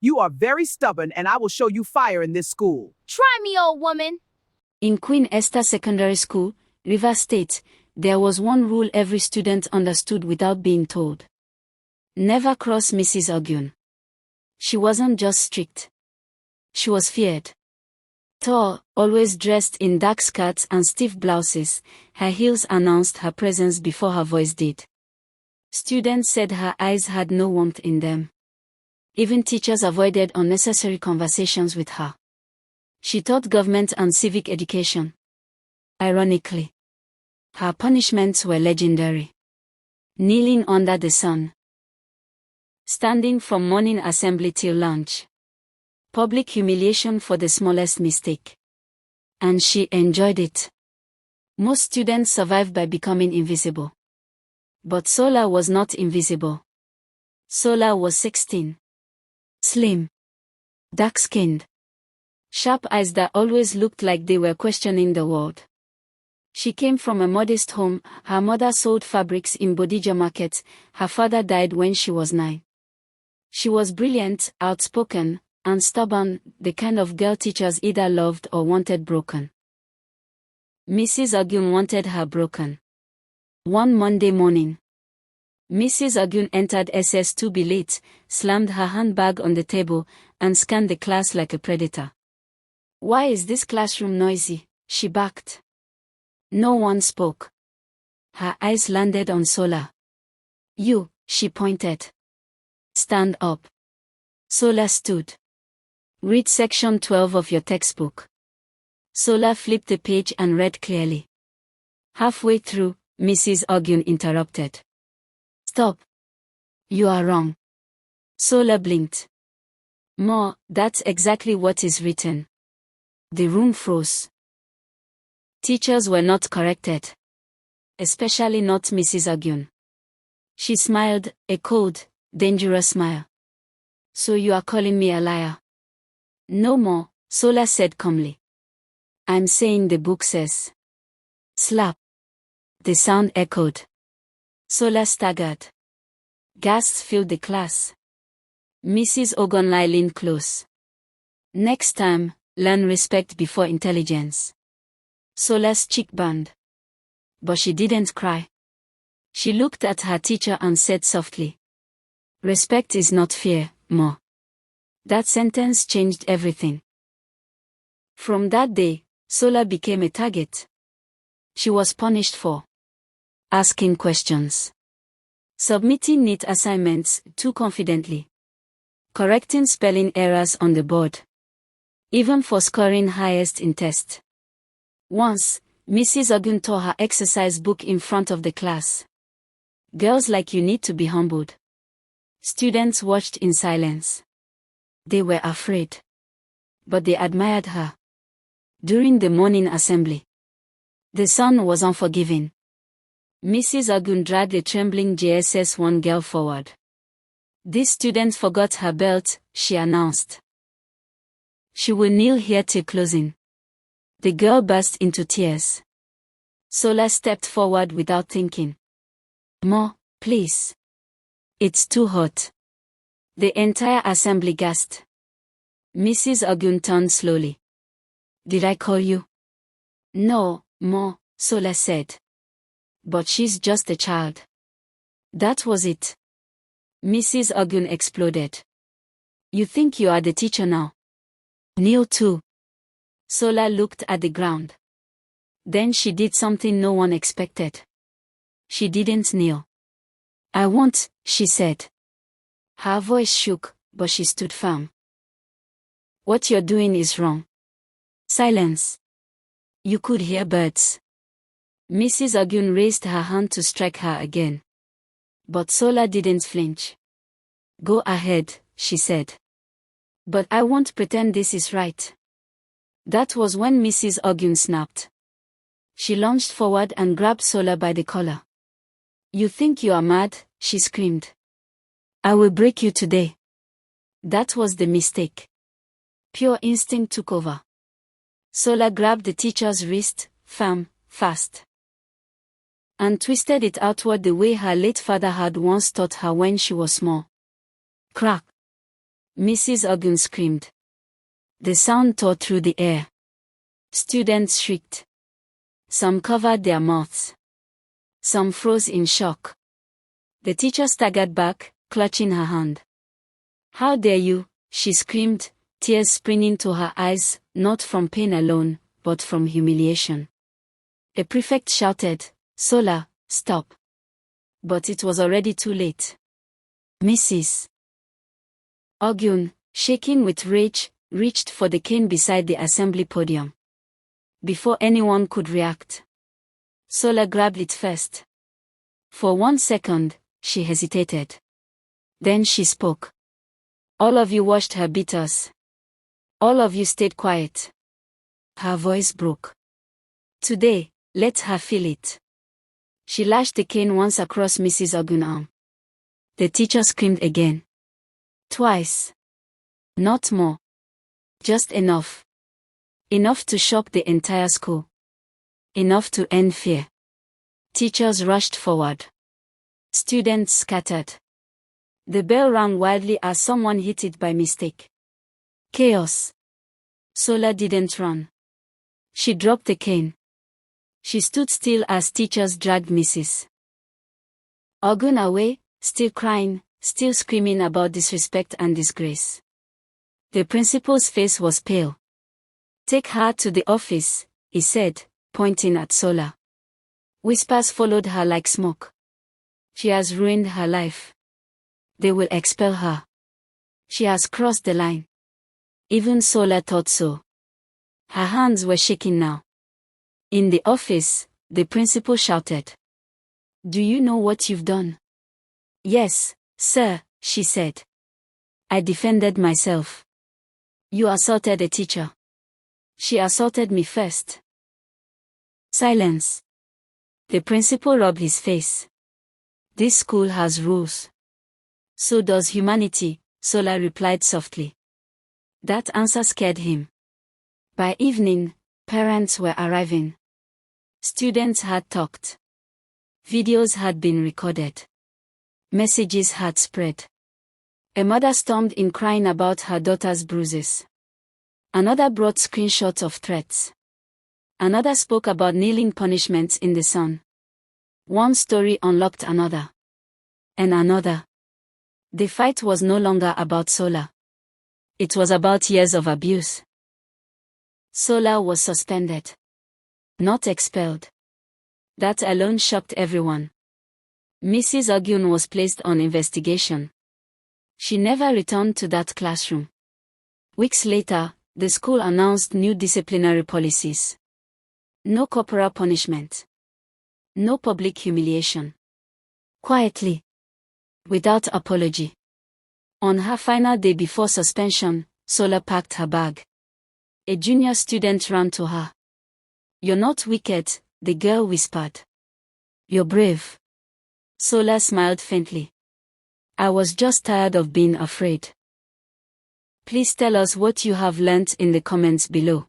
You are very stubborn and I will show you fire in this school. Try me, old woman. In Queen Esther Secondary School, River State, there was one rule every student understood without being told. Never cross Mrs. Ogune. She wasn't just strict. She was feared. Tall, always dressed in dark skirts and stiff blouses, her heels announced her presence before her voice did. Students said her eyes had no warmth in them. Even teachers avoided unnecessary conversations with her. She taught government and civic education. Ironically, her punishments were legendary. Kneeling under the sun. Standing from morning assembly till lunch. Public humiliation for the smallest mistake. And she enjoyed it. Most students survived by becoming invisible. But Sola was not invisible. Sola was 16. Slim. Dark-skinned. Sharp eyes that always looked like they were questioning the world. She came from a modest home. Her mother sold fabrics in Bodija Market. Her father died when she was 9. She was brilliant, outspoken, and stubborn, the kind of girl teachers either loved or wanted broken. Mrs. Ogune wanted her broken. One Monday morning, Mrs. Ogune entered SS2B late, slammed her handbag on the table, and scanned the class like a predator. "Why is this classroom noisy?" she barked. No one spoke. Her eyes landed on Sola. "You," she pointed. "Stand up." Sola stood. "Read section 12 of your textbook." Sola flipped the page and read clearly. Halfway through, Mrs. Ogune interrupted. "Stop. You are wrong." Sola blinked. "More, that's exactly what is written." The room froze. Teachers were not corrected. Especially not Mrs. Ogune. She smiled, a cold, dangerous smile. "So you are calling me a liar?" "No more," Sola said calmly. "I'm saying the book says." Slap. The sound echoed. Sola staggered. Gasps filled the class. Mrs. Ogune leaned close. "Next time, learn respect before intelligence." Sola's cheek burned. But she didn't cry. She looked at her teacher and said softly, "Respect is not fear, Ma." That sentence changed everything. From that day, Sola became a target. She was punished for asking questions, submitting neat assignments too confidently, correcting spelling errors on the board, even for scoring highest in tests. Once, Mrs. Ogune tore her exercise book in front of the class. "Girls like you need to be humbled." Students watched in silence. They were afraid. But they admired her. During the morning assembly, the sun was unforgiving. Mrs. Ogune dragged a trembling JSS1 girl forward. "This student forgot her belt," she announced. "She will kneel here till closing." The girl burst into tears. Sola stepped forward without thinking. "Ma, please. It's too hot." The entire assembly gasped. Mrs. Ogune turned slowly. "Did I call you?" "No, Ma," Sola said. "But she's just a child." That was it. Mrs. Ogune exploded. "You think you are the teacher now? Kneel too." Sola looked at the ground. Then she did something no one expected. She didn't kneel. "I won't," she said. Her voice shook, but she stood firm. "What you're doing is wrong." Silence. You could hear birds. Mrs. Ogune raised her hand to strike her again. But Sola didn't flinch. "Go ahead," she said. "But I won't pretend this is right." That was when Mrs. Ogune snapped. She lunged forward and grabbed Sola by the collar. "You think you are mad?" she screamed. "I will break you today." That was the mistake. Pure instinct took over. Sola grabbed the teacher's wrist, firm, fast, and twisted it outward the way her late father had once taught her when she was small. Crack! Mrs. Ogune screamed. The sound tore through the air. Students shrieked. Some covered their mouths. Some froze in shock. The teacher staggered back, clutching her hand. How dare you, she screamed, tears springing to her eyes, not from pain alone, but from humiliation. The prefect shouted, Sola, stop. But it was already too late. Mrs. Ogune, shaking with rage, reached for the cane beside the assembly podium. Before anyone could react, Sola grabbed it first. For 1 second, she hesitated. Then she spoke. All of you watched her beat us. All of you stayed quiet. Her voice broke. Today, let her feel it. She lashed the cane once across Mrs. Ogune's arm. The teacher screamed again. Twice. Not more. Just enough. Enough to shock the entire school. Enough to end fear. Teachers rushed forward. Students scattered. The bell rang wildly as someone hit it by mistake. Chaos. Sola didn't run. She dropped the cane. She stood still as teachers dragged Mrs. Ogune away, still crying, still screaming about disrespect and disgrace. The principal's face was pale. Take her to the office, he said, pointing at Sola. Whispers followed her like smoke. She has ruined her life. They will expel her. She has crossed the line. Even Sola thought so. Her hands were shaking now. In the office, the principal shouted. Do you know what you've done? Yes, sir, she said. I defended myself. You assaulted a teacher. She assaulted me first. Silence. The principal rubbed his face. This school has rules. So does humanity, Sola replied softly. That answer scared him. By evening, parents were arriving. Students had talked. Videos had been recorded. Messages had spread. A mother stormed in crying about her daughter's bruises. Another brought screenshots of threats. Another spoke about kneeling punishments in the sun. One story unlocked another. And another. The fight was no longer about Sola. It was about years of abuse. Sola was suspended. Not expelled. That alone shocked everyone. Mrs. Ogune was placed on investigation. She never returned to that classroom. Weeks later, the school announced new disciplinary policies. No corporal punishment. No public humiliation. Quietly. Without apology. On her final day before suspension, Sola packed her bag. A junior student ran to her. You're not wicked, the girl whispered. You're brave. Sola smiled faintly. I was just tired of being afraid. Please tell us what you have learnt in the comments below.